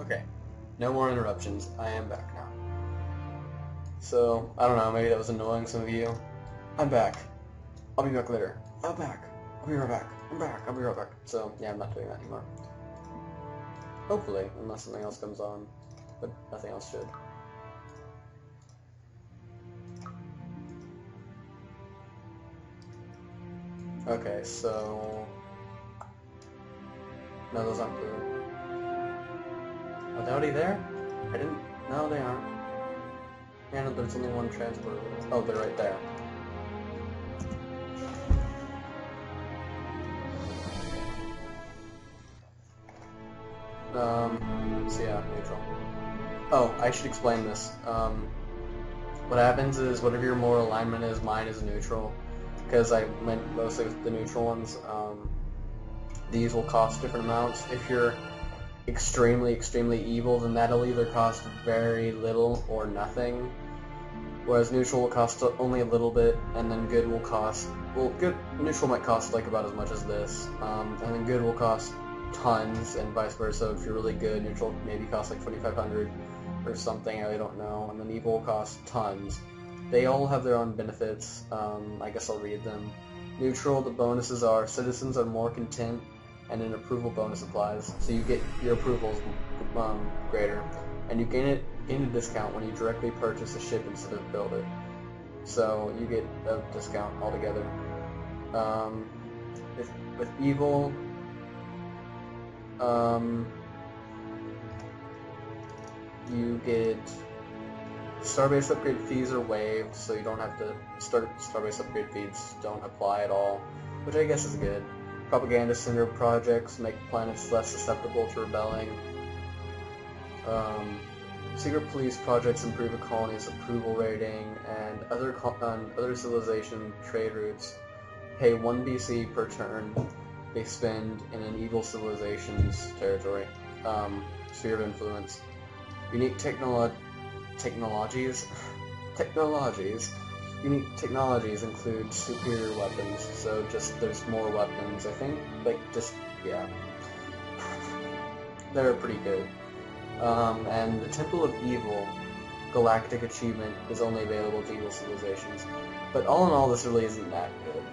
Okay, no more interruptions. I am back now. So, I don't know, maybe that was annoying some of you. I'm back. I'll be back later. I'm back. I'll be right back. I'm back. I'll be right back. So, yeah, I'm not doing that anymore. Hopefully, unless something else comes on. But nothing else should. Okay, so... No, those aren't blue. Are they already there? I didn't... No, they aren't. Yeah, no, there's only one transport. Oh, they're right there. So yeah, neutral. Oh, I should explain this. What happens is, whatever your moral alignment is, mine is neutral. Because I meant mostly with the neutral ones. These will cost different amounts. If you're extremely, extremely evil, then that'll either cost very little or nothing. Whereas neutral will cost only a little bit, and then good will cost... Well, neutral might cost like about as much as this. And then good will cost tons, and vice versa. If you're really good, neutral maybe costs like 2,500 or something, I don't know. And then evil will cost tons. They all have their own benefits. I guess I'll read them. Neutral, the bonuses are citizens are more content, and an approval bonus applies. So you get your approvals greater, and you gain a discount when you directly purchase a ship instead of build it. So you get a discount altogether. With evil, you get Starbase upgrade fees are waived, so you don't have to Starbase upgrade fees don't apply at all, which I guess is good. Propaganda center projects make planets less susceptible to rebelling. Secret police projects improve a colony's approval rating, and other civilization trade routes pay 1 BC per turn they spend in an evil civilization's territory. Sphere of influence. Unique technologies. Unique technologies include superior weapons, so just there's more weapons, I think. Yeah. They're pretty good. And the Temple of Evil Galactic achievement is only available to evil civilizations. But all in all, this really isn't that good.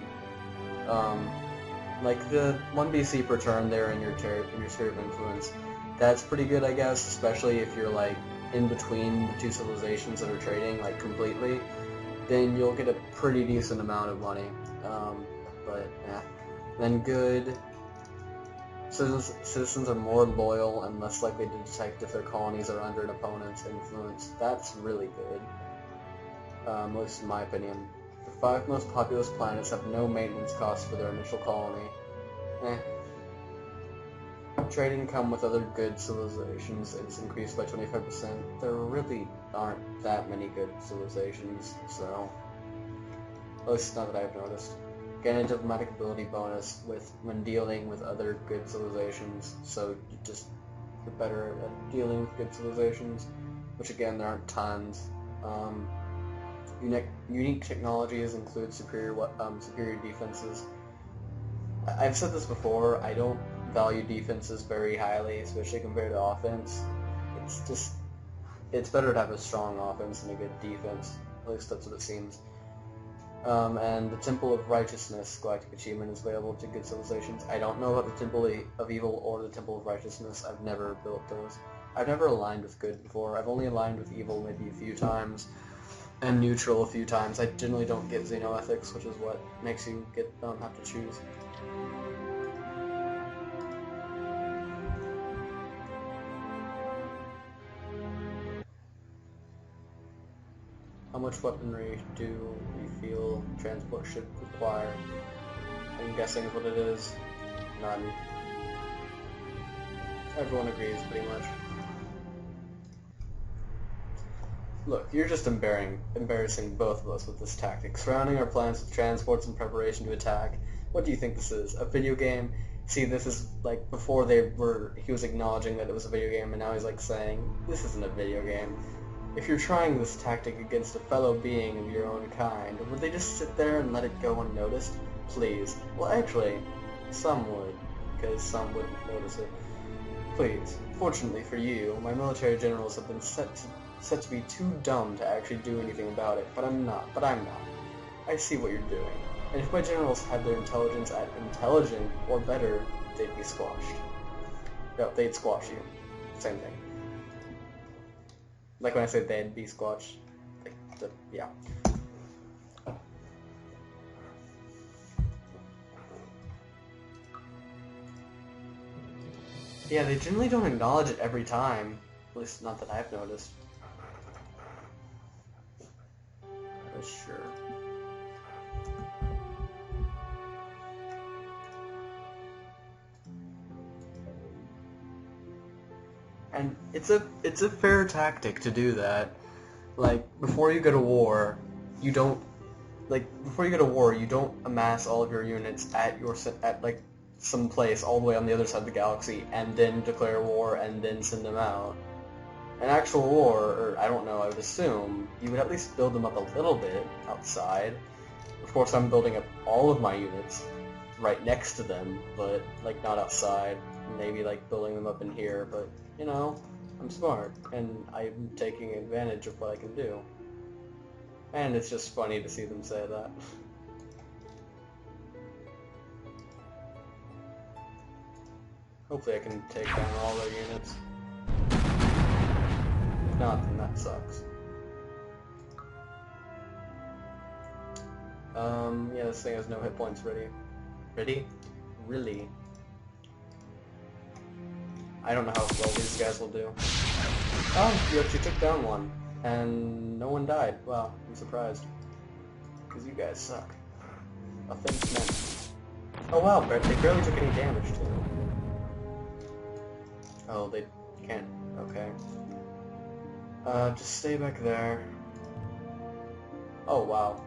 Like the 1 BC per turn there in your sphere of influence, that's pretty good, I guess, especially if you're like in between the two civilizations that are trading, like completely, then you'll get a pretty decent amount of money. But yeah. Then good. Citizens are more loyal and less likely to detect if their colonies are under an opponent's influence. That's really good. At least in my opinion. The 5 most populous planets have no maintenance costs for their initial colony. Trade income with other good civilizations is increased by 25%. There really aren't that many good civilizations, so... At least not that I've noticed. Gain a diplomatic ability bonus when dealing with other good civilizations, so you're better at dealing with good civilizations, which again, there aren't tons. Unique technologies include superior defenses. I've said this before, I don't value defenses very highly, especially compared to offense. It's better to have a strong offense than a good defense. At least that's what it seems. And the Temple of Righteousness Galactic achievement is available to good civilizations. I don't know about the Temple of Evil or the Temple of Righteousness. I've never built those. I've never aligned with good before. I've only aligned with evil maybe a few times, and neutral a few times. I generally don't get xenoethics, which is what makes you have to choose. How much weaponry do you feel transport should require? I'm guessing is what it is. None. Everyone agrees, pretty much. Look, you're just embarrassing both of us with this tactic. Surrounding our plans with transports in preparation to attack. What do you think this is? A video game? See, this is like before he was acknowledging that it was a video game, and now he's like saying, this isn't a video game. If you're trying this tactic against a fellow being of your own kind, would they just sit there and let it go unnoticed? Please. Well, actually, some would, because some wouldn't notice it. Please, Fortunately for you, my military generals have been set to be too dumb to actually do anything about it, but I'm not. I see what you're doing. And if my generals had their intelligence at intelligent or better, they'd be squashed. No, they'd squash you. Same thing. Like when I say they'd be squashed. Like, yeah. Yeah, they generally don't acknowledge it every time. At least not that I've noticed. But sure. And it's a fair tactic to do that. Like, before you go to war, you don't amass all of your units at like some place all the way on the other side of the galaxy and then declare war and then send them out. An actual war, or I don't know, I would assume, you would at least build them up a little bit outside. Of course, I'm building up all of my units right next to them, but like not outside. Maybe like building them up in here, but you know, I'm smart and I'm taking advantage of what I can do. And it's just funny to see them say that. Hopefully I can take down all their units. If not, then that sucks. Yeah, this thing has no hit points ready. Ready? Really? I don't know how well these guys will do. Oh, you actually took down one. And no one died. Wow, I'm surprised. Because you guys suck. Offense meant. Oh wow, they barely took any damage too. Oh, they can't. Okay. Just stay back there. Oh wow.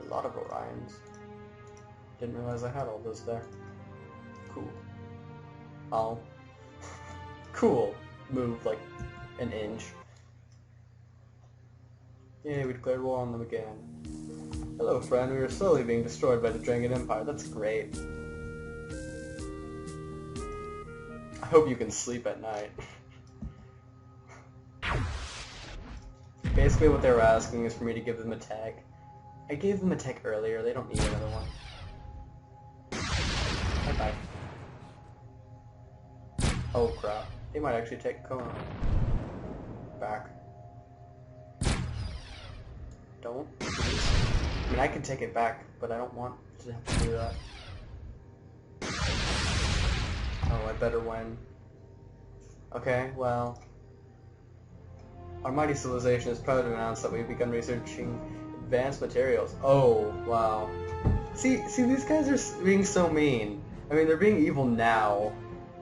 A lot of Orions. Didn't realize I had all those there. Cool. Oh. Cool. Move like an inch. Yay, we declared war on them again. Hello, friend. We are slowly being destroyed by the Dragon Empire. That's great. I hope you can sleep at night. Basically what they were asking is for me to give them a tech. I gave them a tech earlier. They don't need another one. Bye-bye. Oh crap. They might actually take Kona back. Don't. I mean, I can take it back, but I don't want to have to do that. Oh, I better win. Okay, well. Our mighty civilization is proud to announce that we've begun researching advanced materials. Oh, wow. See, these guys are being so mean. I mean, they're being evil now.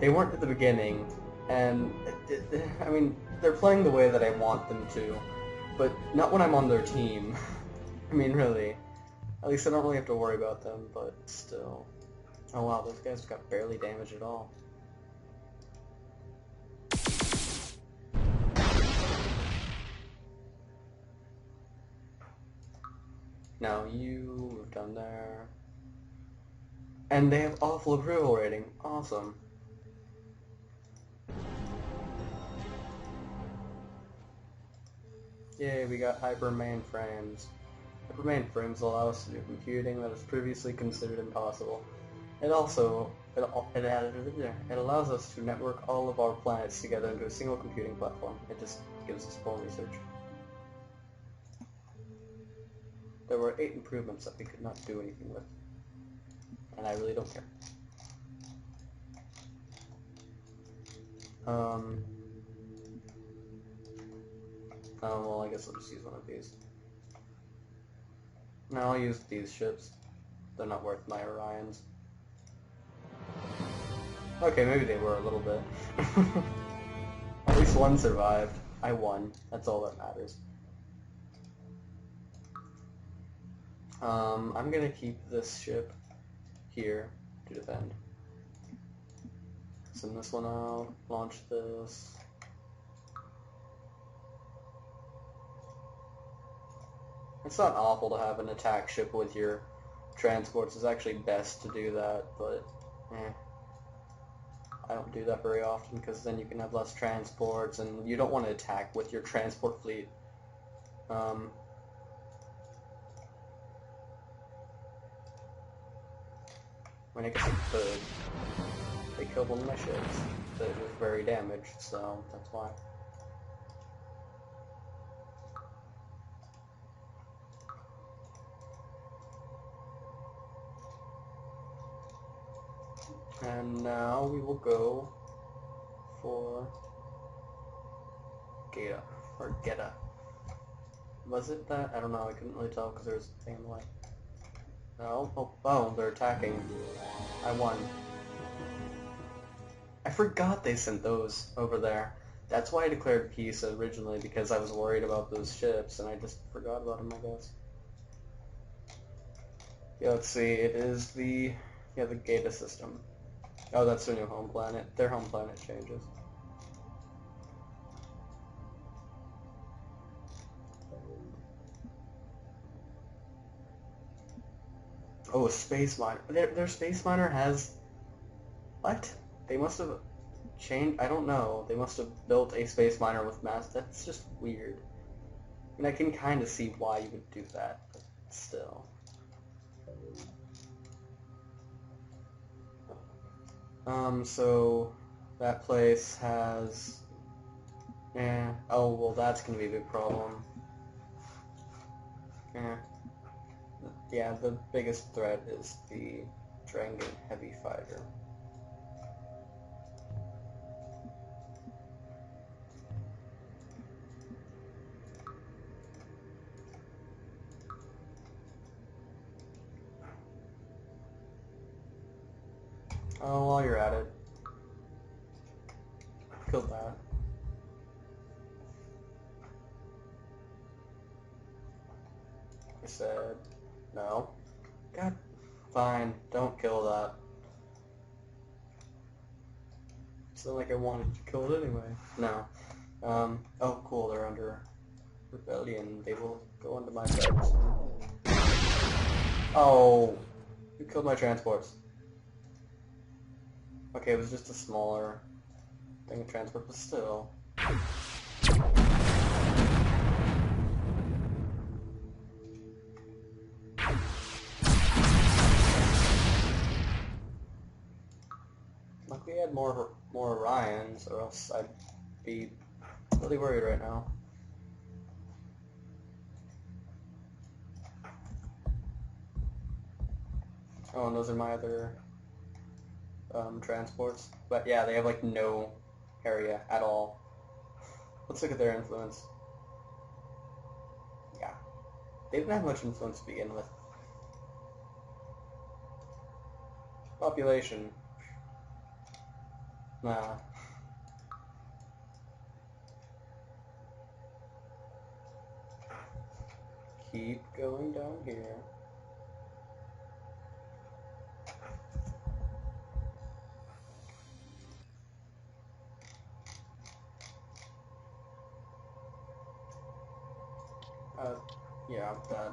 They weren't at the beginning. And, I mean, they're playing the way that I want them to. But not when I'm on their team. I mean, really. At least I don't really have to worry about them, but still. Oh wow, those guys got barely damaged at all. Now you move down there. And they have awful approval rating. Awesome. Yay, we got hyper mainframes. Hyper mainframes allow us to do computing that was previously considered impossible. It also it allows us to network all of our planets together into a single computing platform. It just gives us more research. There were 8 improvements that we could not do anything with. And I really don't care. Oh, well, I guess I'll just use one of these. No, I'll use these ships. They're not worth my Orions. Okay, maybe they were a little bit. At least one survived. I won. That's all that matters. I'm gonna keep this ship here to defend. Send this one out, launch this. It's not awful to have an attack ship with your transports. It's actually best to do that, but I don't do that very often because then you can have less transports and you don't want to attack with your transport fleet. When I guess I could. They killed one of my ships that was very damaged, so that's why. And now we will go for Geta, or Geta. Was it that? I don't know, I couldn't really tell because there was a thing in the way. No? Oh, they're attacking. I won. I forgot they sent those over there. That's why I declared peace originally, because I was worried about those ships, and I just forgot about them, I guess. Yeah, let's see, it is the Geta system. Oh, that's their new home planet. Their home planet changes. Oh, a space miner. Their space miner has... What? They must have changed... I don't know. They must have built a space miner with mass... That's just weird. I mean, I can kind of see why you would do that, but still. So... That place has... Oh, well, that's going to be a big problem. Yeah, the biggest threat is the Dragon Heavy Fighter. Oh, while you're at it, kill that. I said, no. God, fine, don't kill that. It's not like I wanted to kill it anyway. No. Oh cool, they're under rebellion. They will go into my beds. Oh, you killed my transports. Okay, it was just a smaller thing of transport, but still. Like we had more Orions, or else I'd be really worried right now. Oh, and those are my other transports. But yeah, they have like no area at all. Let's look at their influence. Yeah. They didn't have much influence to begin with. Population. Nah. Keep going down here. Yeah, that.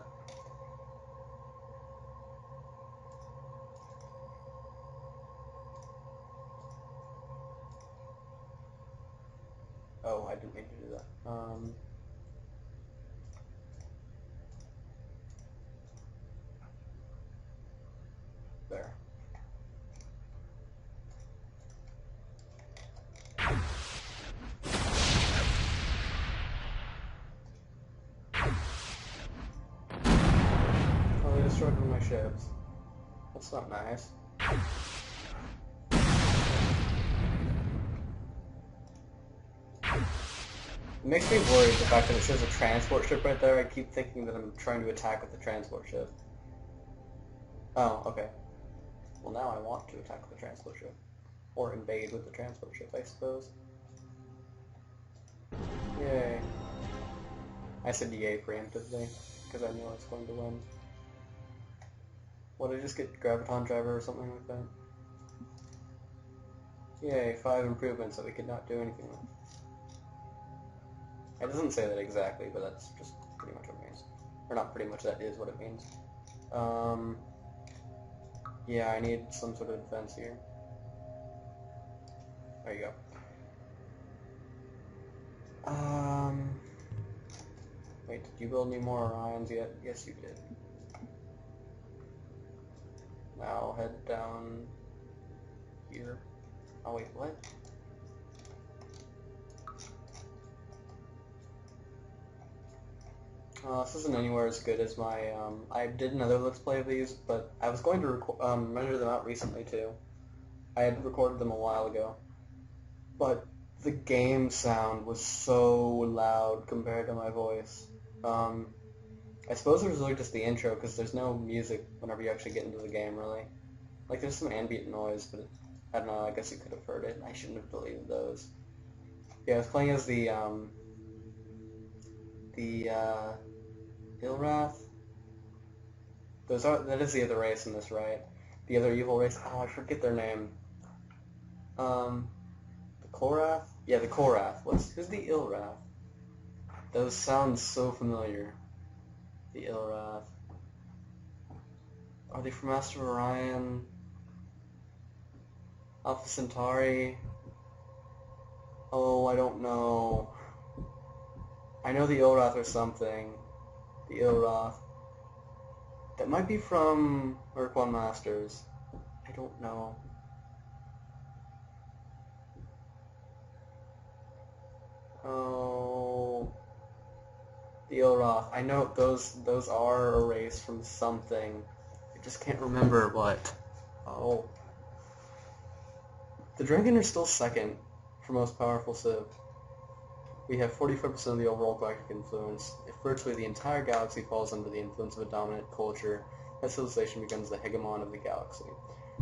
Oh, I didn't mean to do that. There. Oh, they destroyed one of my ships. That's not nice. It makes me worried, the fact that it says a transport ship right there. I keep thinking that I'm trying to attack with the transport ship. Oh, okay. Well, now I want to attack with the transport ship. Or invade with the transport ship, I suppose. Yay. I said yay preemptively, because I knew I was going to win. What, did I just get Graviton Driver or something like that? Yay, 5 improvements that we could not do anything with. It doesn't say that exactly, but that's just pretty much what it means. Or not pretty much, that is what it means. Yeah, I need some sort of defense here. There you go. Wait, did you build any more Orions yet? Yes, you did. Now head down here. Oh wait, what? This isn't anywhere as good as my, I did another Let's Play of these, but I was going to measure them out recently too. I had recorded them a while ago. But the game sound was so loud compared to my voice. I suppose it was really just the intro, because there's no music whenever you actually get into the game, really. Like, there's some ambient noise, but I don't know, I guess you could have heard it. I shouldn't have deleted those. Yeah, I was playing as the Ilrath. That is the other race in this, right? The other evil race. Oh, I forget their name. The Korath? Yeah, the Korath. Who's the Ilrath? Those sound so familiar. The Ilrath. Are they from Master Orion? Alpha Centauri? Oh, I don't know. I know the Ilrath or something. The Ilrath. That might be from Merc 1 Masters. I don't know. Oh, the Ilrath. I know those are a race from something. I just can't remember what. Oh. The Dragon are still second for most powerful Civ. We have 45% of the overall galactic influence. If virtually the entire galaxy falls under the influence of a dominant culture, that civilization becomes the hegemon of the galaxy.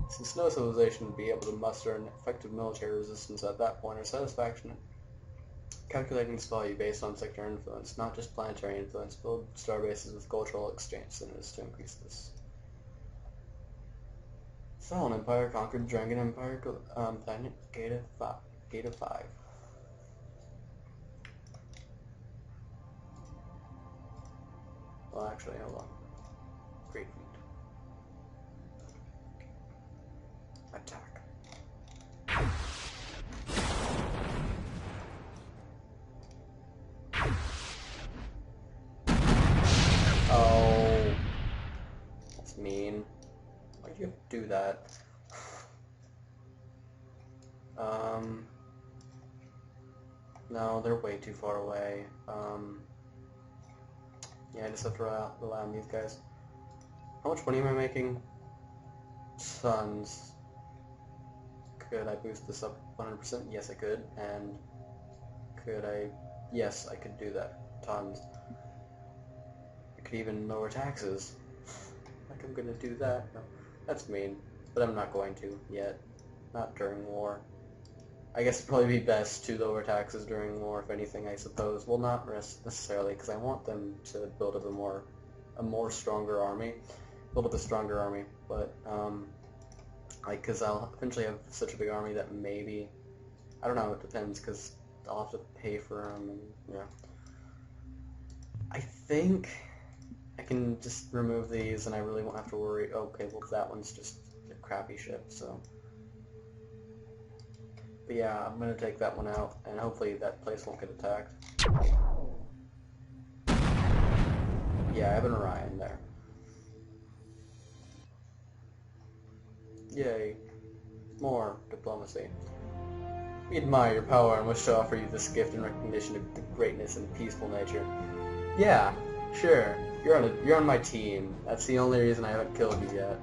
Since no civilization would be able to muster an effective military resistance at that point, our satisfaction calculating this value based on sector influence, not just planetary influence, build star bases with cultural exchange centers to increase this. Thalan Empire conquered Dragon Empire, planet Gate of 5. Well, actually, hold on. Great Fleet. Attack. Oh. That's mean. Why'd you do that? No, they're way too far away. Yeah, I just have to rely on these guys. How much money am I making? Tons. Could I boost this up 100%? Yes, I could. And could I... Yes, I could do that. Tons. I could even lower taxes. Like I'm gonna do that. No, that's mean. But I'm not going to yet. Not during war. I guess it'd probably be best to lower taxes during war, if anything, I suppose. Well, not necessarily, because I want them to build up a more stronger army. Build up a stronger army, but, like, because I'll eventually have such a big army that maybe, I don't know, it depends, because I'll have to pay for them, and, yeah. I think I can just remove these, and I really won't have to worry. Okay, well, that one's just a crappy ship, so... But yeah, I'm going to take that one out, and hopefully that place won't get attacked. Yeah, I have an Orion there. Yay. More diplomacy. We admire your power and wish to offer you this gift in recognition of the greatness and peaceful nature. Yeah, sure. You're on my team. That's the only reason I haven't killed you yet.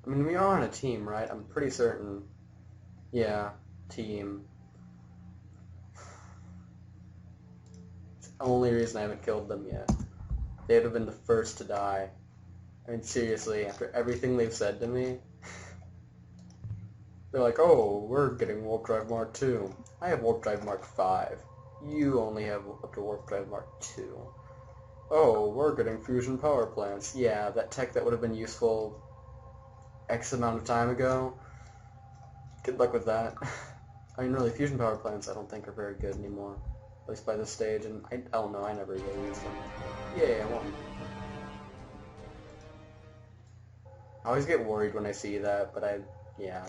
I mean, we are on a team, right? I'm pretty certain. Yeah, team. It's the only reason I haven't killed them yet. They'd have been the first to die. I mean, seriously, after everything they've said to me, they're like, oh, we're getting Warp Drive Mark 2. I have Warp Drive Mark 5. You only have up to Warp Drive Mark 2. Oh, we're getting fusion power plants. Yeah, that tech that would have been useful X amount of time ago. Good luck with that. I mean, really, fusion power plants I don't think are very good anymore. At least by this stage, and I don't know, I never really used them. Yay, I won. I always get worried when I see that, but yeah.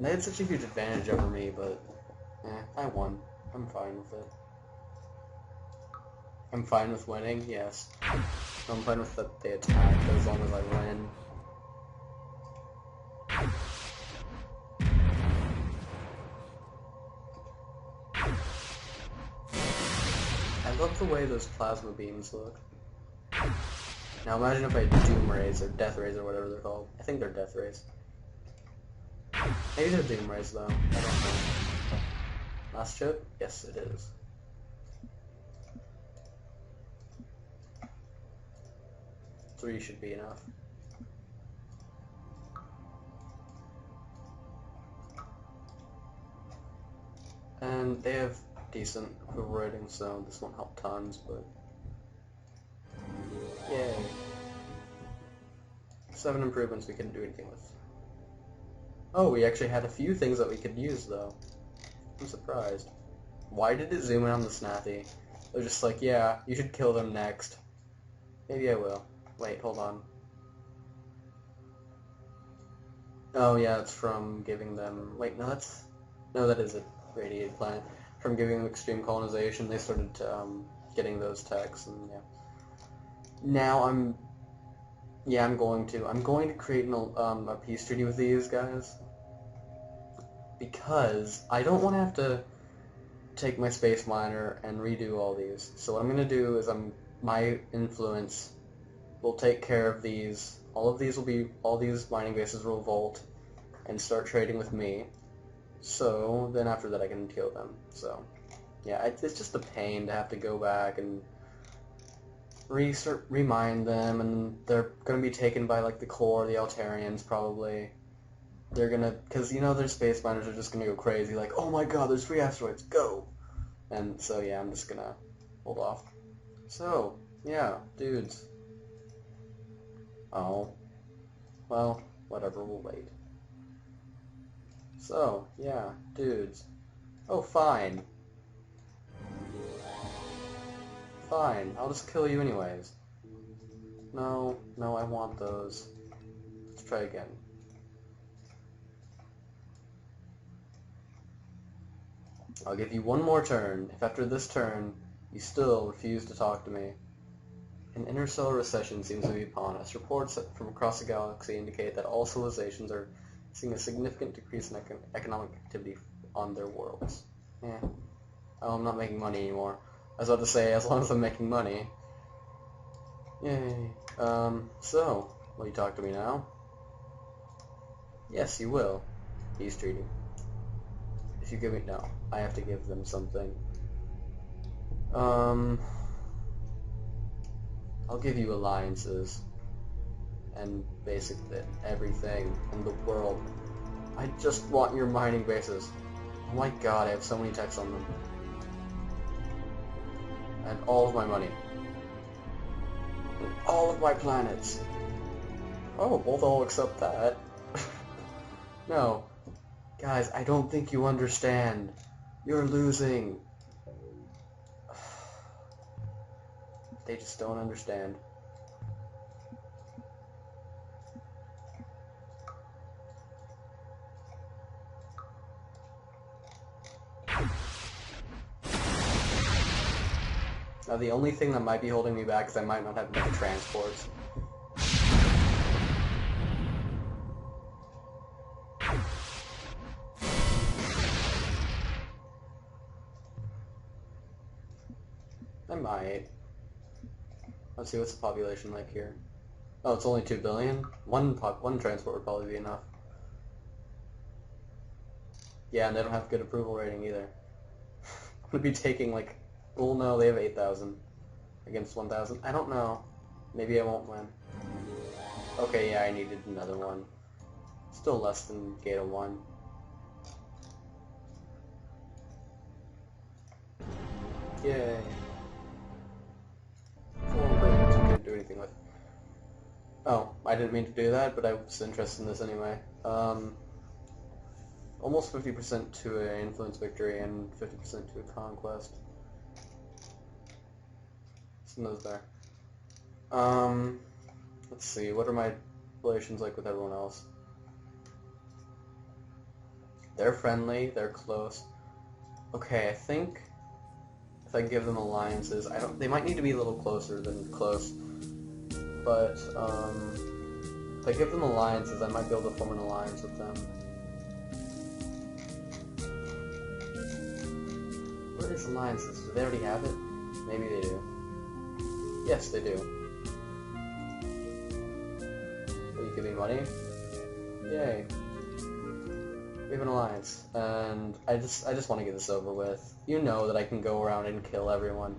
They had such a huge advantage over me, but I won. I'm fine with it. I'm fine with winning, yes. I'm fine with that they attack as long as I win. I love the way those plasma beams look. Now imagine if I had Doom Rays or Death Rays or whatever they're called. I think they're Death Rays. Maybe they're Doom Rays though. I don't know. Last chip? Yes, it is. Three should be enough. And they have decent approval rating, so this won't help tons, but yay. 7 improvements we couldn't do anything with. Oh, we actually had a few things that we could use, though. I'm surprised. Why did it zoom in on the Snappy? They're just like, yeah, you should kill them next. Maybe I will. Wait, hold on. Oh, yeah, it's from giving them... Wait, no, that's... No, that is a radiated planet. From giving them extreme colonization, they started getting those techs, and yeah. Now I'm going to create a peace treaty with these guys. Because I don't want to have to take my space miner and redo all these. So what I'm going to do is my influence will take care of these. All these mining bases will revolt and start trading with me. So then after that I can kill them. So yeah, it's just a pain to have to go back and remind them, and they're going to be taken by like the core, the Altarians probably. They're gonna, because you know their space miners are just gonna go crazy, like, oh my god, there's 3 asteroids, go! And so yeah, I'm just gonna hold off. So, yeah, dudes. Oh. Well, whatever, we'll wait. So, yeah, dudes. Oh, fine. Fine, I'll just kill you anyways. No, I want those. Let's try again. I'll give you one more turn. If after this turn you still refuse to talk to me, an interstellar recession seems to be upon us. Reports from across the galaxy indicate that all civilizations are seeing a significant decrease in economic activity on their worlds. Yeah. Oh, I'm not making money anymore. I was about to say, as long as I'm making money. Yay. So, will you talk to me now? Yes, you will. Peace treaty. If you give me... No, I have to give them something. I'll give you alliances. And basically everything in the world. I just want your mining bases. Oh my god, I have so many techs on them. And all of my money. And all of my planets. Oh, well they'll accept that. No. Guys, I don't think you understand. You're losing. They just don't understand. Now the only thing that might be holding me back is I might not have enough transports. I might. Let's see, what's the population like here? Oh, it's only 2 billion? One transport would probably be enough. Yeah, and they don't have good approval rating either. Would be taking like... Well, no, they have 8,000 against 1,000. I don't know. Maybe I won't win. Okay, yeah, I needed another one. Still less than Gata 1. Yay. 4 improvements we couldn't do anything with. Oh, I didn't mean to do that, but I was interested in this anyway. Almost 50% to an influence victory and 50% to a conquest. Some of those there. Let's see, what are my relations like with everyone else? They're friendly, they're close. Okay, I think if I give them alliances, they might need to be a little closer than close. But, if I give them alliances, I might be able to form an alliance with them. What is alliances? Do they already have it? Maybe they do. Yes, they do. Will you give me money? Yay. We have an alliance, and I just want to get this over with. You know that I can go around and kill everyone,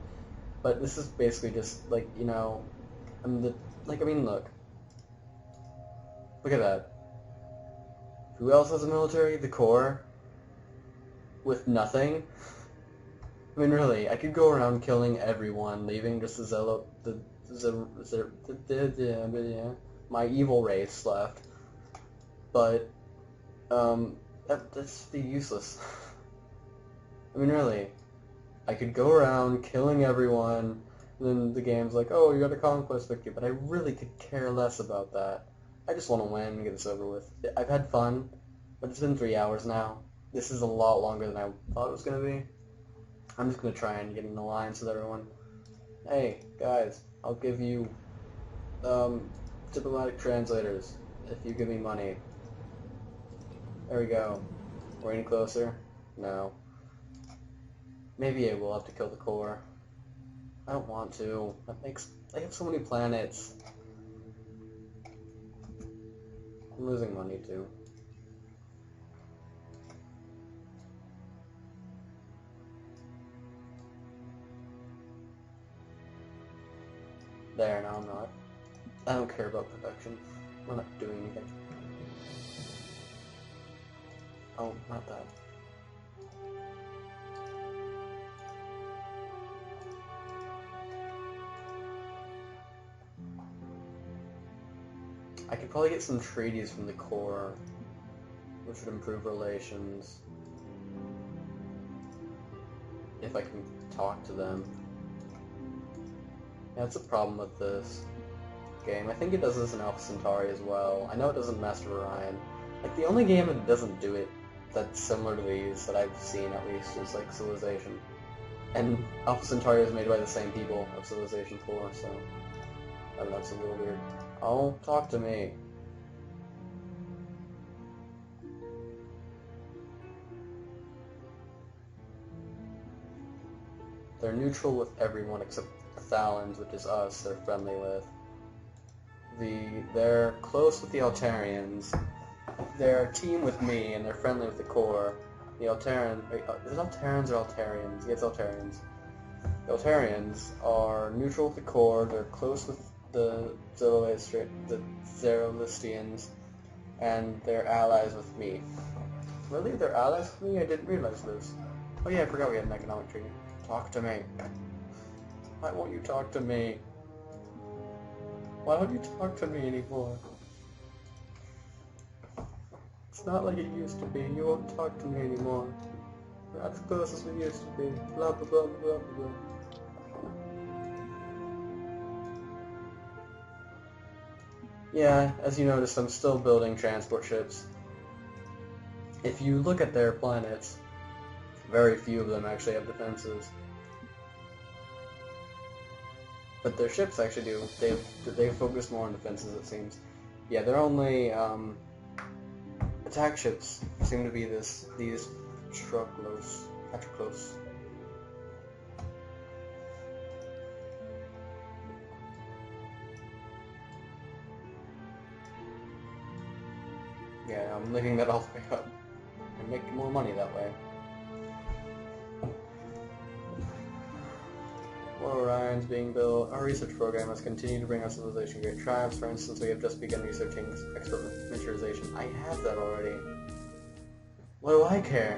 but this is basically just like, you know, I mean, look at that. Who else has a military? The Corps, with nothing. I mean, really, I could go around killing everyone, leaving just my evil race left, but that's be useless. I mean, really, I could go around killing everyone, and then the game's like, oh, you got a conquest victory, but I really could care less about that. I just want to win and get this over with. I've had fun, but it's been 3 hours now. This is a lot longer than I thought it was going to be. I'm just going to try and get an alliance with everyone. Hey, guys, I'll give you diplomatic translators if you give me money. There we go. We're any closer? No. Maybe I will have to kill the Corps. I don't want to. I have so many planets. I'm losing money too. There, now I'm not. I don't care about production. We're not doing anything. Oh, not that. I could probably get some treaties from the Corps, which would improve relations. If I can talk to them. Yeah, that's a problem with this game. I think it does this in Alpha Centauri as well. I know it doesn't Master Orion. Like, the only game that doesn't do it that's similar to these that I've seen, at least, is like Civilization. And Alpha Centauri is made by the same people of Civilization 4, so I don't know, it's a little weird. Oh, talk to me. They're neutral with everyone except the Thalans, which is us, they're friendly with. They're close with the Altarians. They're a team with me, and they're friendly with the Corps. The Altarians... Is it Altarans or Altarians? Yeah, it's Altarians. The Altarians are neutral with the Corps, they're close with the Zerolistians, and they're allies with me. Really? They're allies with me? I didn't realize this. Oh yeah, I forgot we had an economic treaty. Talk to me. Why won't you talk to me? Why don't you talk to me anymore? It's not like it used to be. You won't talk to me anymore. We're not as close as we used to be. Blah blah blah blah blah. Yeah, as you noticed, I'm still building transport ships. If you look at their planets, very few of them actually have defenses. But their ships actually do. They focus more on defenses, it seems. Yeah, their only attack ships seem to be these Patroclus. Yeah, I'm leaving that all the way up. And making more money that way. More Orions being built. Our research program has continued to bring our civilization great triumphs. For instance, we have just begun researching expert miniaturization. I have that already. What do I care?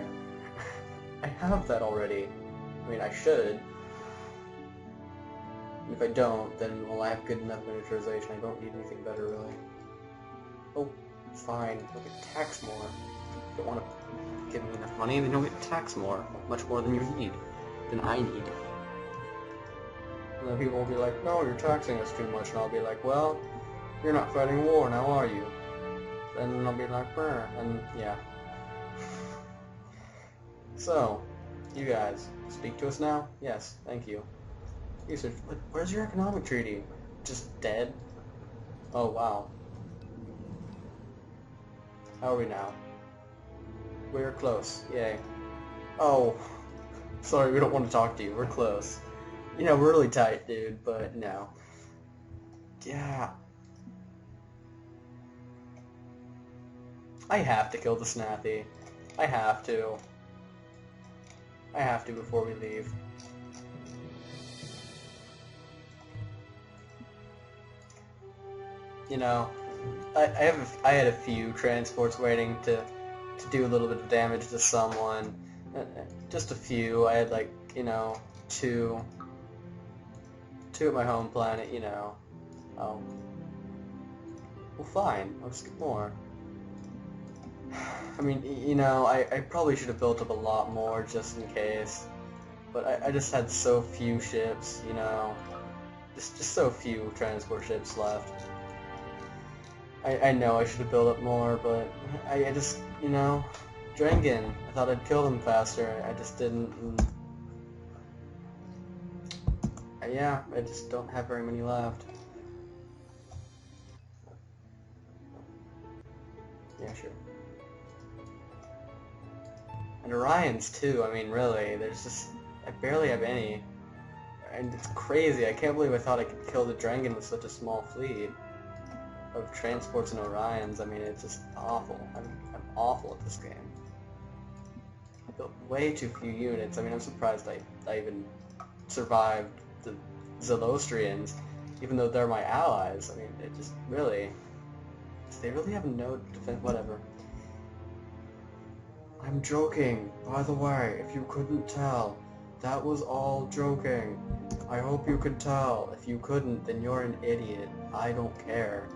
I have that already. I mean, I should. And if I don't, then, well, I have good enough miniaturization. I don't need anything better, really. Oh, fine. You'll get taxed more. If you don't want to give me enough money, then you'll get taxed more. Much more than you need. Than I need. And then people will be like, no, you're taxing us too much. And I'll be like, well, you're not fighting war, now are you? And then I'll be like, brr. And, yeah. So, you guys, speak to us now? Yes, thank you. Research, where's your economic treaty? Just dead? Oh, wow. How are we now? We're close, yay. Oh, sorry, we don't want to talk to you, we're close. You know, we're really tight, dude, but no. Yeah. I have to kill the Snappy. I have to. I have to before we leave. You know, I had a few transports waiting to do a little bit of damage to someone. Just a few. I had like, you know, two at my home planet, you know. Oh. Well, fine. I'll just get more. I mean, you know, I probably should have built up a lot more just in case. But I just had so few ships, you know. Just so few transport ships left. I know I should have built up more, but I just, you know, Drangan. I thought I'd kill them faster. I just didn't. And yeah, I just don't have very many left. Yeah, sure. And Orions too. I mean, really, there's just I barely have any, and it's crazy. I can't believe I thought I could kill the Drangan with such a small fleet of transports and Orions. I mean, it's just awful. I'm awful at this game. I built way too few units. I mean, I'm surprised I even survived the Zolostrians, even though they're my allies. I mean, it just really... They really have no defense... Whatever. I'm joking, by the way, if you couldn't tell. That was all joking. I hope you could tell. If you couldn't, then you're an idiot. I don't care.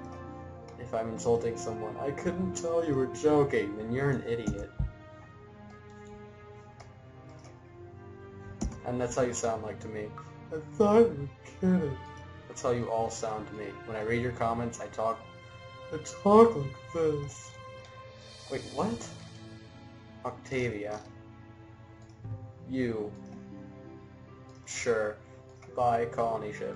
If I'm insulting someone, I couldn't tell you were joking, then you're an idiot. And that's how you sound like to me. I thought you were kidding. That's how you all sound to me. When I read your comments, I talk like this. Wait, what? Octavia. You. Sure. Bye, colony ship.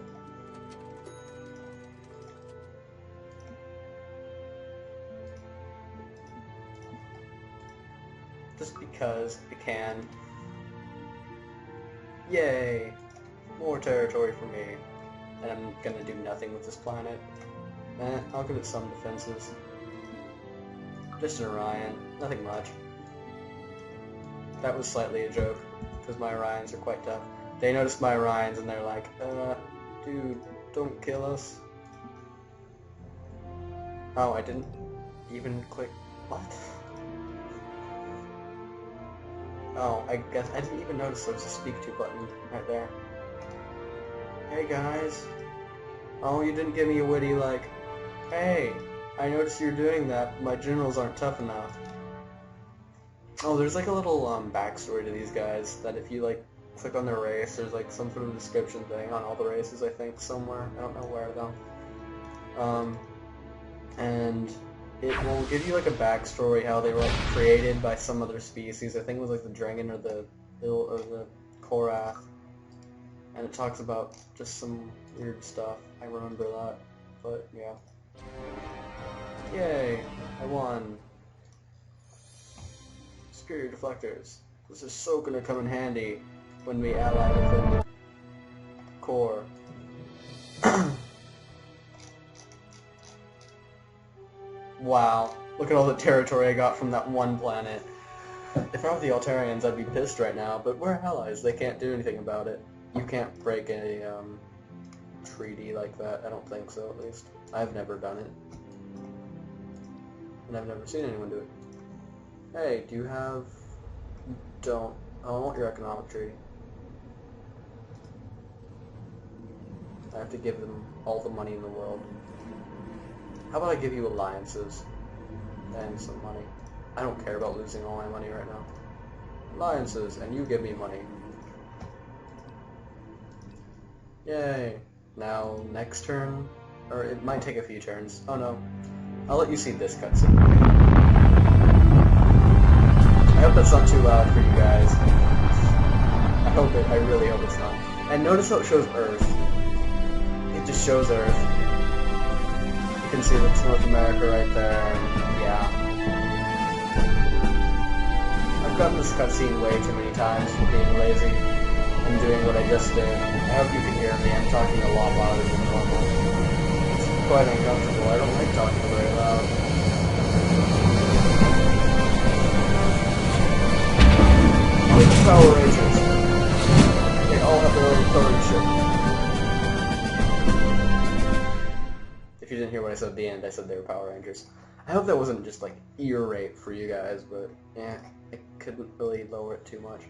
Just because I can. Yay! More territory for me. And I'm gonna do nothing with this planet. I'll give it some defenses. Just an Orion. Nothing much. That was slightly a joke, because my Orions are quite tough. They noticed my Orions and they're like, dude, don't kill us. Oh, I didn't even click... What? Oh, I guess I didn't even notice there was a speak to button right there. Hey guys. Oh, you didn't give me a witty like, hey, I noticed you're doing that, but my generals aren't tough enough. Oh, there's like a little backstory to these guys that if you like click on their race, there's like some sort of description thing on all the races, I think, somewhere. I don't know where though. And it will give you like a backstory how they were like created by some other species. I think it was like the Drangan or the Korath. And it talks about just some weird stuff. I remember that. But yeah. Yay! I won. Superior deflectors. This is so gonna come in handy when we ally with the core. Wow, look at all the territory I got from that one planet. If I were the Altarians, I'd be pissed right now, but we're allies. They can't do anything about it. You can't break a treaty like that. I don't think so, at least. I've never done it. And I've never seen anyone do it. Hey, do you have... Don't. Oh, I want your economic treaty. I have to give them all the money in the world. How about I give you alliances and some money? I don't care about losing all my money right now. Alliances, and you give me money. Yay. Now, next turn, or it might take a few turns. Oh no. I'll let you see this cutscene. I hope it's not too loud for you guys. I really hope it's not. And notice how it shows Earth. It just shows Earth. You can see that's North America right there, and yeah. I've gotten this cutscene way too many times for being lazy and doing what I just did. I hope you can hear me. I'm talking a lot louder than normal. It's quite uncomfortable. I don't like talking very loud. Look at the Power Rangers. They all have their own colored shit. If you didn't hear what I said at the end, I said they were Power Rangers. I hope that wasn't just like ear rape for you guys, but yeah, I couldn't really lower it too much.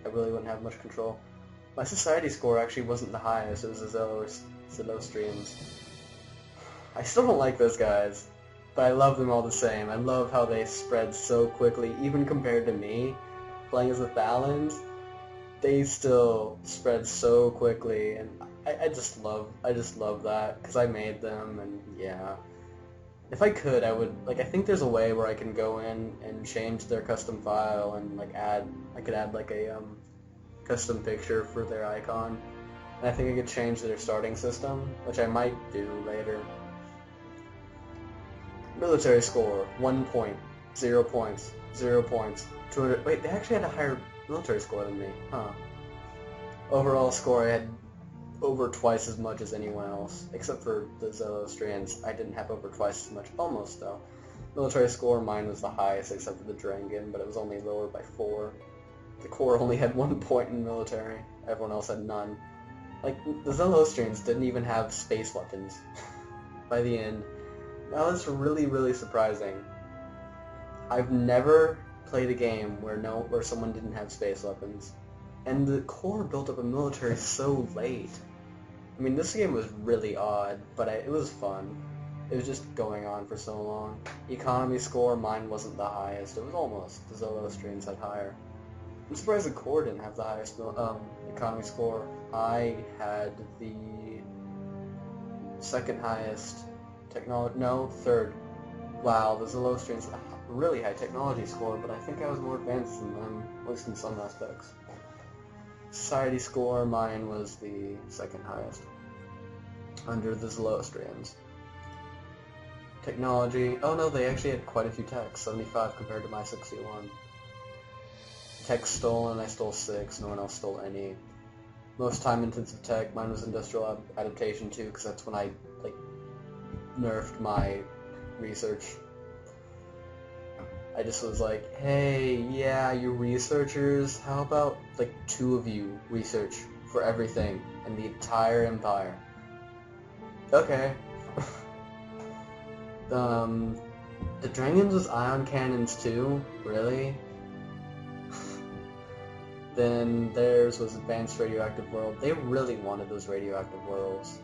I really wouldn't have much control. My society score actually wasn't the highest, it was the Zoroastrians. I still don't like those guys, but I love them all the same. I love how they spread so quickly, even compared to me, playing as the Thalans. They still spread so quickly, and I just love that, because I made them, and yeah. If I could, I would, like, I think there's a way where I can go in and change their custom file and, like, I could add, like, a, custom picture for their icon. And I think I could change their starting system, which I might do later. Military score, 1 point, 0 points, 0 points, 200, wait, they actually had a higher military score than me, huh. Overall score, I had over twice as much as anyone else, except for the Zoroastrians. I didn't have over twice as much, almost though. Military score, mine was the highest except for the Drangan, but it was only lower by 4. The Corps only had 1 point in military, everyone else had none. Like, the Zoroastrians didn't even have space weapons by the end. Now that's really, really surprising. I've never played a game where someone didn't have space weapons. And the Corps built up a military so late. I mean, this game was really odd, but it was fun. It was just going on for so long. Economy score, mine wasn't the highest. It was almost. The Zoroastrians had higher. I'm surprised the Corps didn't have the highest economy score. I had the second highest technology. No, third. Wow, the Zoroastrians had a really high technology score, but I think I was more advanced than them, at least in some aspects. Society score, mine was the second highest, under the Zoroastrians. Technology, oh no, they actually had quite a few techs, 75 compared to my 61. Tech stolen, I stole 6, no one else stole any. Most time-intensive tech, mine was industrial adaptation too, because that's when I, like, nerfed my research. I just was like, hey, yeah, you researchers, how about, like, 2 of you research for everything in the entire empire? Okay. The Dragons was ion cannons too? Really? Then theirs was advanced radioactive world. They really wanted those radioactive worlds.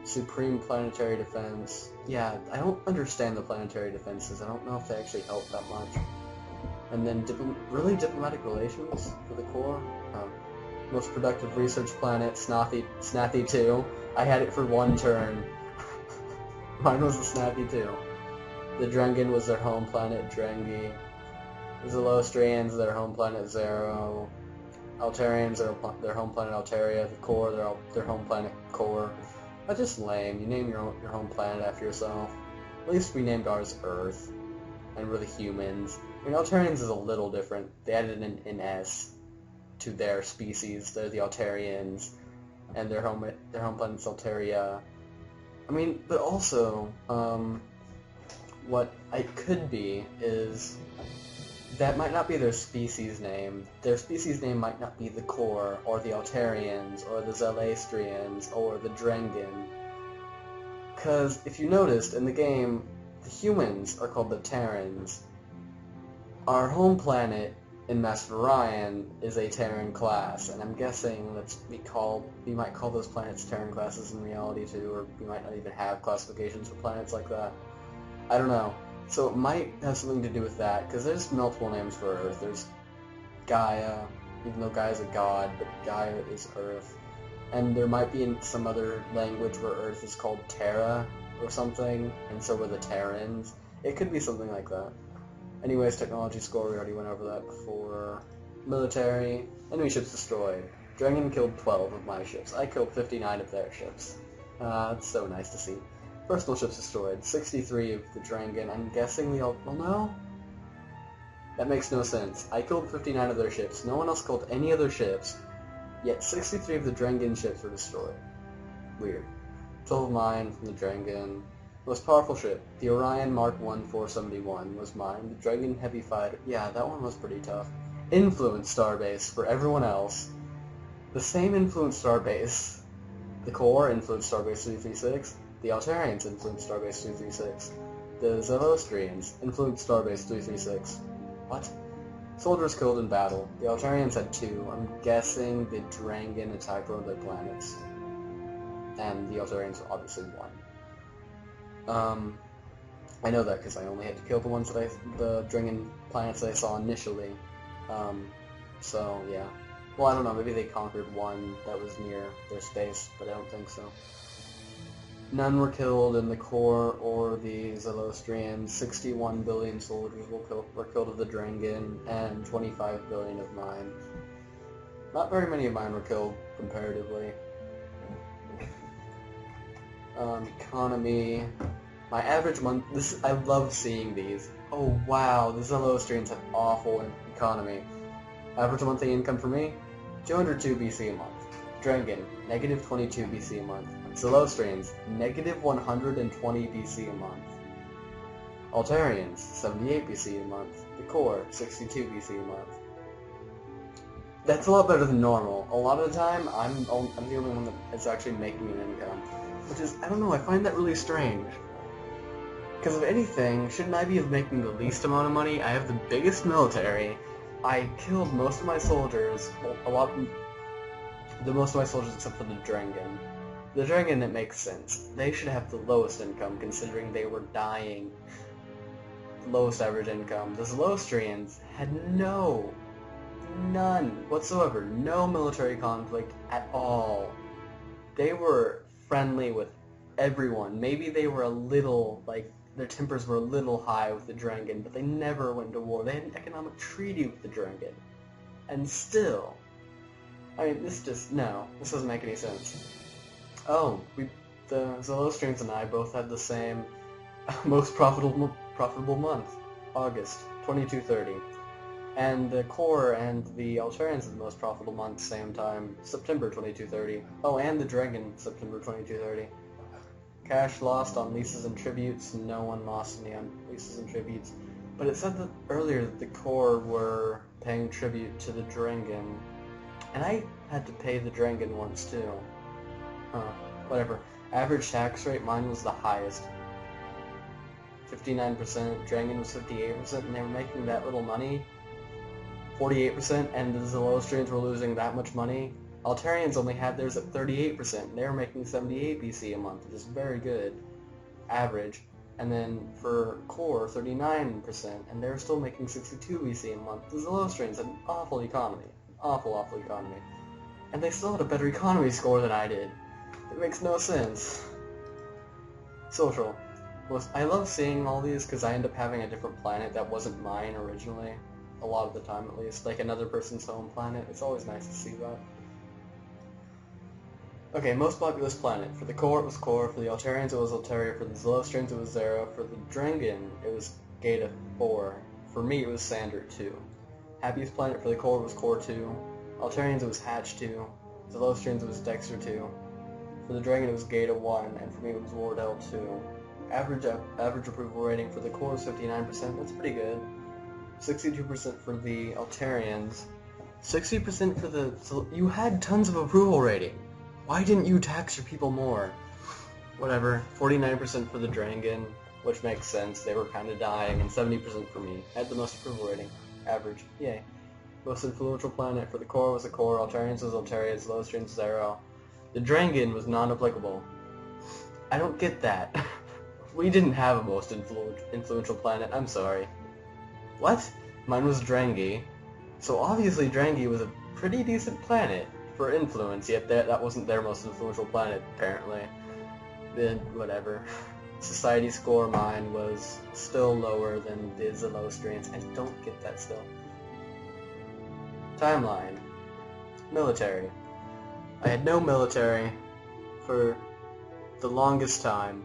Supreme planetary defense. Yeah, I don't understand the planetary defenses. I don't know if they actually help that much. And then diplomatic relations for the Corps. Most productive research planet, Snappy 2. I had it for 1 turn. Mine was the Snappy 2. The Drengan was their home planet, Drengi. The Zoroastrians, their home planet, Zero. Altarians, their home planet, Altaria. The Corps, their home planet, Core. That's just lame. You name your home planet after yourself. At least we named ours Earth. And we're the humans. I mean, Altarians is a little different. They added an S to their species. They're the Altarians. And their home planet's Altaria. I mean, but also, what it could be is that might not be their species name. Their species name might not be the Corps, or the Altarians, or the Zoroastrians, or the Drengan. Because, if you noticed, in the game, the humans are called the Terrans. Our home planet in Master Orion is a Terran class, and I'm guessing we might call those planets Terran classes in reality too, or we might not even have classifications for planets like that. I don't know. So it might have something to do with that, because there's multiple names for Earth. There's Gaia, even though Gaia's a god, but Gaia is Earth. And there might be in some other language where Earth is called Terra or something, and so were the Terrans. It could be something like that. Anyways, technology score, we already went over that before. Military, enemy ships destroyed. Dragon killed 12 of my ships. I killed 59 of their ships. It's so nice to see. Personal ships destroyed. 63 of the Dragon. I'm guessing well, no? That makes no sense. I killed 59 of their ships. No one else killed any other ships. Yet 63 of the Dragon ships were destroyed. Weird. 12 of mine from the Dragon. Most powerful ship, the Orion Mark I 471 was mine. The Dragon Heavy Fighter, yeah, that one was pretty tough. Influence Starbase for everyone else. The same Influence Starbase. The Core Influence Starbase 336. The Altarians Influence Starbase 336. The Zoroastrians Influence Starbase 336. What? Soldiers killed in battle. The Altarians had 2. I'm guessing the Dragon attacked one of their planets. And the Altarians obviously won. I know that because I only had to kill the ones that the Dragon planets that I saw initially. So yeah. Well, I don't know, maybe they conquered one that was near their space, but I don't think so. None were killed in the Core or the Zoroastrians. 61 billion soldiers were killed of the Dragon, and 25 billion of mine. Not very many of mine were killed, comparatively. Economy. My average month. I love seeing these. Oh wow, the Zoroastrians have awful economy. Average monthly income for me, 202 BC a month. Dragon, negative 22 BC a month. Zoroastrians, negative 120 BC a month. Altarians, 78 BC a month. The Core, 62 BC a month. That's a lot better than normal. A lot of the time, I'm the only one that's actually making an income. Which is, I don't know, I find that really strange. Because if anything, shouldn't I be making the least amount of money? I have the biggest military. I killed most of my soldiers, most of my soldiers except for the Dragon. The Dragon, it makes sense. They should have the lowest income, considering they were dying. The lowest average income. The Zoroastrians had none whatsoever, no military conflict at all. They were friendly with everyone. Maybe they were a little, their tempers were a little high with the Dragon, but they never went to war. They had an economic treaty with the Dragon. And still, I mean, this doesn't make any sense. Oh, the Zoroastrians and I both had the same most profitable month, August 2230. And the Core and the Altarians had the most profitable month, same time, September 2230. Oh, and the Dragon, September 2230. Cash lost on leases and tributes. No one lost any on leases and tributes. But it said that earlier that the Core were paying tribute to the Dragon. And I had to pay the Dragon once too. Huh. Whatever. Average tax rate, mine was the highest. 59%, Dragon was 58%, and they were making that little money. 48%, and the Zoroastrians were losing that much money. Altarians only had theirs at 38%, and they were making 78 BC a month, which is very good. Average. And then for Core, 39%, and they were still making 62 BC a month. The Zoroastrians had an awful economy. Awful economy. And they still had a better economy score than I did. It makes no sense. Social. I love seeing all these because I end up having a different planet that wasn't mine originally. A lot of the time, at least. Like another person's home planet. It's always nice to see that. Okay, most populous planet. For the Core, it was Core. For the Altarians, it was Altaria. For the Zoroastrians, it was Zero. For the Dragon, it was Geta 4. For me, it was Sander 2. Happiest planet for the Core was Core 2. Altarians, it was Hatch 2. Zoroastrians, it was Dexter 2. For the Dragon, it was Geta 1. And for me, it was Wardell 2. Average approval rating for the Core was 59%. That's pretty good. 62% for the Altarians. 60% for the... So you had tons of approval rating. Why didn't you tax your people more? Whatever. 49% for the Dragon, which makes sense. They were kind of dying. And 70% for me. I had the most approval rating. Average. Yay. Most influential planet for the Core was the Core. Altarians was Altaria. Zoroastrians Zero. The Dragon was non-applicable. I don't get that. We didn't have a most influential planet. I'm sorry. What? Mine was Drangi. So obviously Drangi was a pretty decent planet for influence, yet that wasn't their most influential planet, apparently. Then, whatever. society score, mine was still lower than the Zolostrians. I don't get that still. Timeline. Military. I had no military for the longest time.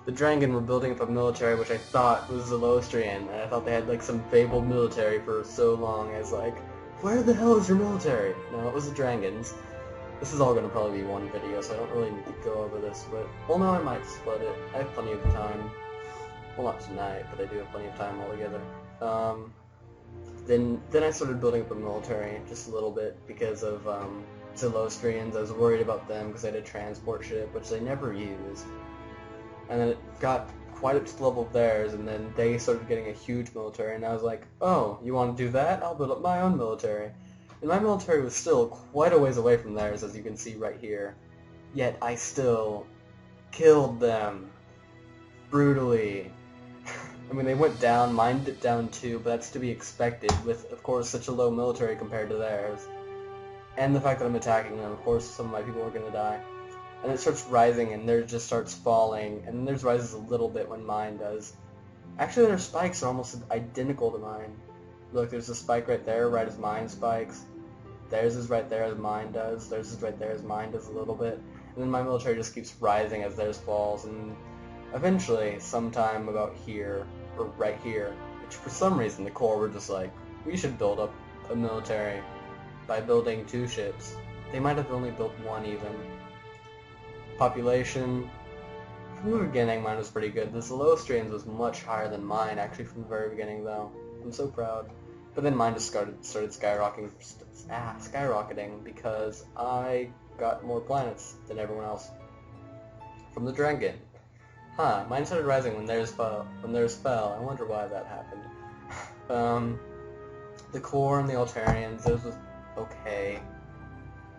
The Drangan were building up a military which I thought was Zolostrian, and I thought they had like some fabled military for so long. I was like, where the hell is your military? No, it was the Drangans. This is all going to probably be one video, so I don't really need to go over this, but, well, no, I might split it. I have plenty of time. Well, not tonight, but I do have plenty of time altogether. Then I started building up a military just a little bit because of Zolostrians. I was worried about them because they had a transport ship, which they never used. And then it got quite up to the level of theirs, and then they started getting a huge military, and I was like, oh, you want to do that? I'll build up my own military. And my military was still quite a ways away from theirs, as you can see right here. Yet I still killed them brutally. I mean, they went down, mine dipped down too, but that's to be expected with, of course, such a low military compared to theirs. And the fact that I'm attacking them, of course, some of my people are going to die. And it starts rising, and theirs just starts falling, and then theirs rises a little bit when mine does. Actually, their spikes are almost identical to mine. Look, there's a spike right there, right as mine spikes. Theirs is right there as mine does. Theirs is right there as mine does a little bit. And then my military just keeps rising as theirs falls, and eventually, sometime about here, or right here, which for some reason the Corps were just like, we should build up a military by building 2 ships. They might have only built 1 even. Population. From the beginning, mine was pretty good. The Zolostrians was much higher than mine, actually, from the very beginning, though. I'm so proud. But then mine just started skyrocketing because I got more planets than everyone else. From the Drangan. Huh, mine started rising when theirs fell. I wonder why that happened. The Core and the Altarians, theirs was okay.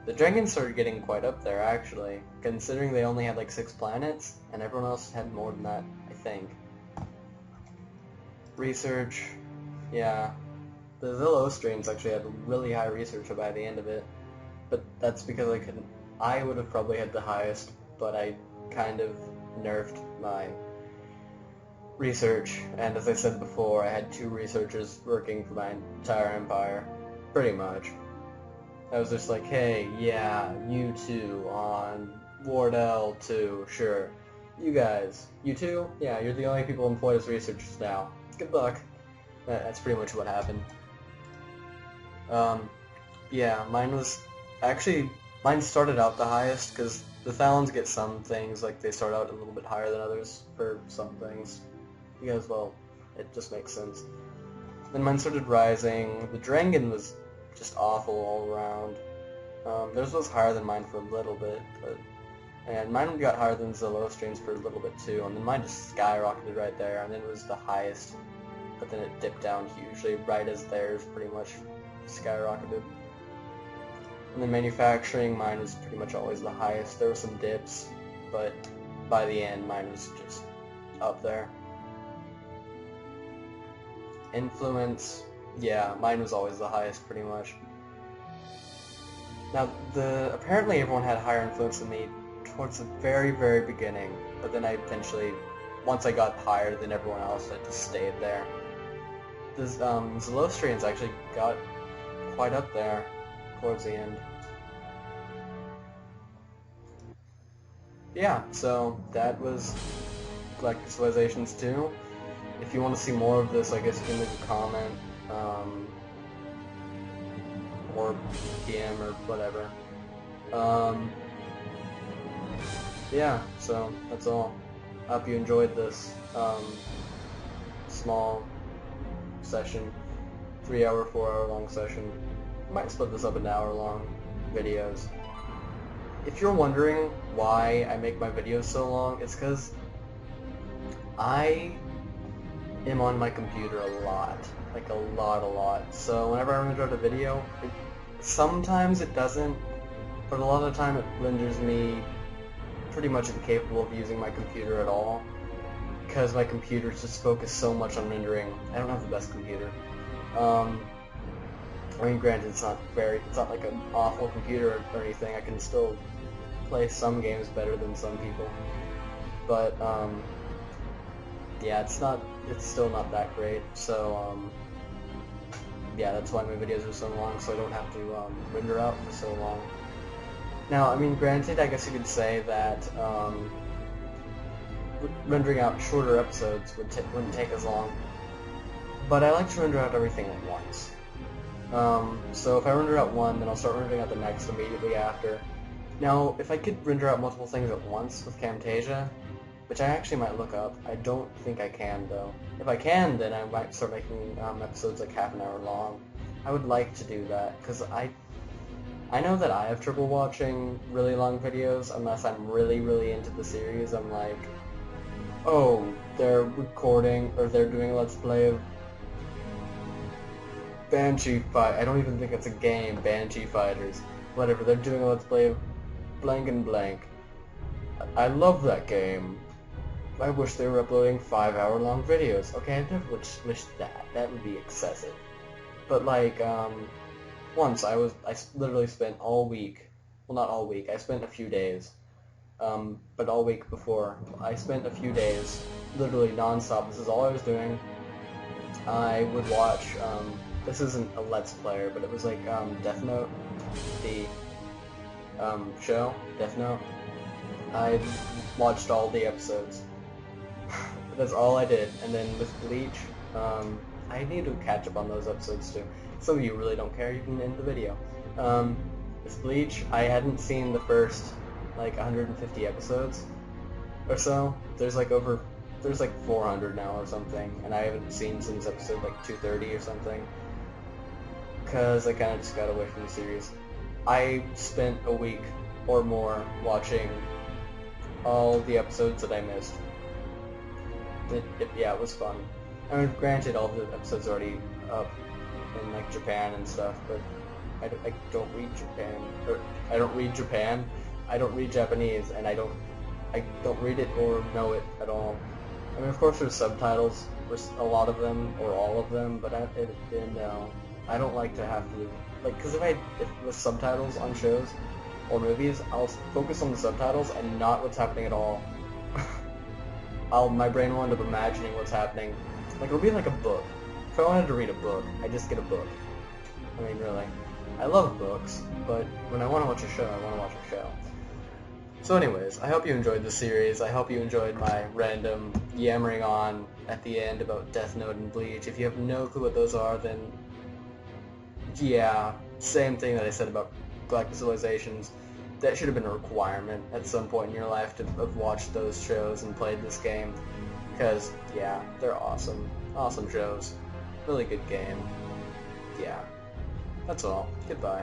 The Dragons started getting quite up there, actually, considering they only had like 6 planets, and everyone else had more than that, I think. Research, yeah. The Zolostrians actually had really high research by the end of it, but that's because I would have probably had the highest, but I kind of nerfed my research, and as I said before, I had 2 researchers working for my entire empire, pretty much. I was just like, hey, yeah, you 2 on Wardell 2, sure. You guys, you 2? Yeah, you're the only people employed as researchers now. Good luck. That's pretty much what happened. Yeah, mine started out the highest, because the Thalans get some things, like they start out a little bit higher than others for some things. Because, well, it just makes sense. Then mine started rising. The Drangan was just awful all around. Theirs was higher than mine for a little bit, and mine got higher than Zolostrians for a little bit too, and then mine just skyrocketed right there, and then it was the highest, but then it dipped down hugely, right as theirs pretty much skyrocketed. And then manufacturing, mine was pretty much always the highest. There were some dips, but by the end, mine was just up there. Influence, yeah, mine was always the highest, pretty much. Now, apparently everyone had higher influence than me towards the very, very beginning, but then I eventually, once I got higher than everyone else, I just stayed there. The Zolostrians actually got quite up there towards the end. Yeah, so that was Galactic Civilizations 2. If you want to see more of this, I guess you can leave a comment, or PM or whatever. Yeah, so that's all. I hope you enjoyed this small session, 3-hour, 4-hour long session. I might split this up into hour-long videos. If you're wondering why I make my videos so long, it's because I am on my computer a lot. Like a lot. So whenever I render out a video, sometimes it doesn't, but a lot of the time it renders me pretty much incapable of using my computer at all, because my computer's just focused so much on rendering. I don't have the best computer. I mean, granted, it's not like an awful computer or anything. I can still play some games better than some people, but yeah, it's still not that great, so, yeah, that's why my videos are so long, so I don't have to, render out for so long. Now, I mean, granted, I guess you could say that, rendering out shorter episodes wouldn't take as long, but I like to render out everything at once. So if I render out one, then I'll start rendering out the next immediately after. Now, if I could render out multiple things at once with Camtasia, which I actually might look up, I don't think I can, though. If I can, then I might start making episodes like half an hour long. I would like to do that, because I know that I have trouble watching really long videos unless I'm really, really into the series. I'm like, oh, they're recording, or they're doing a Let's Play of Banshee Fight. I don't even think it's a game, Banshee Fighters. Whatever, they're doing a Let's Play of blank and blank. I love that game. I wish they were uploading 5-hour-long videos. Okay, I never wish that. That would be excessive. But like, once I literally spent all week, well, not all week, I spent a few days, but all week before, I spent a few days, literally non-stop. This is all I was doing. I would watch, this isn't a Let's Player, but it was like, Death Note, the, show, Death Note. I watched all the episodes. That's all I did. And then with Bleach, I need to catch up on those episodes too. Some of you really don't care, you can end the video. With Bleach, I hadn't seen the first, like, 150 episodes or so. There's like 400 now or something, and I haven't seen since episode like 230 or something, because I kind of just got away from the series. I spent a week or more watching all the episodes that I missed. Yeah, it was fun. I mean, granted, all the episodes are already up in like Japan and stuff, but I don't read Japan, or I don't read Japan. I don't read Japanese, and I don't read it or know it at all. I mean, of course, there's subtitles for a lot of them or all of them, but I don't like to have to, like, because if with subtitles on shows or movies, I'll focus on the subtitles and not what's happening at all. My brain will end up imagining what's happening. Like, it'll be like a book. If I wanted to read a book, I just get a book. I mean, really. I love books, but when I want to watch a show, I want to watch a show. So anyways, I hope you enjoyed the series. I hope you enjoyed my random yammering on at the end about Death Note and Bleach. If you have no clue what those are, then yeah, same thing that I said about Galactic Civilizations. That should have been a requirement at some point in your life to have watched those shows and played this game. Because, yeah, they're awesome. Awesome shows. Really good game. Yeah. That's all. Goodbye.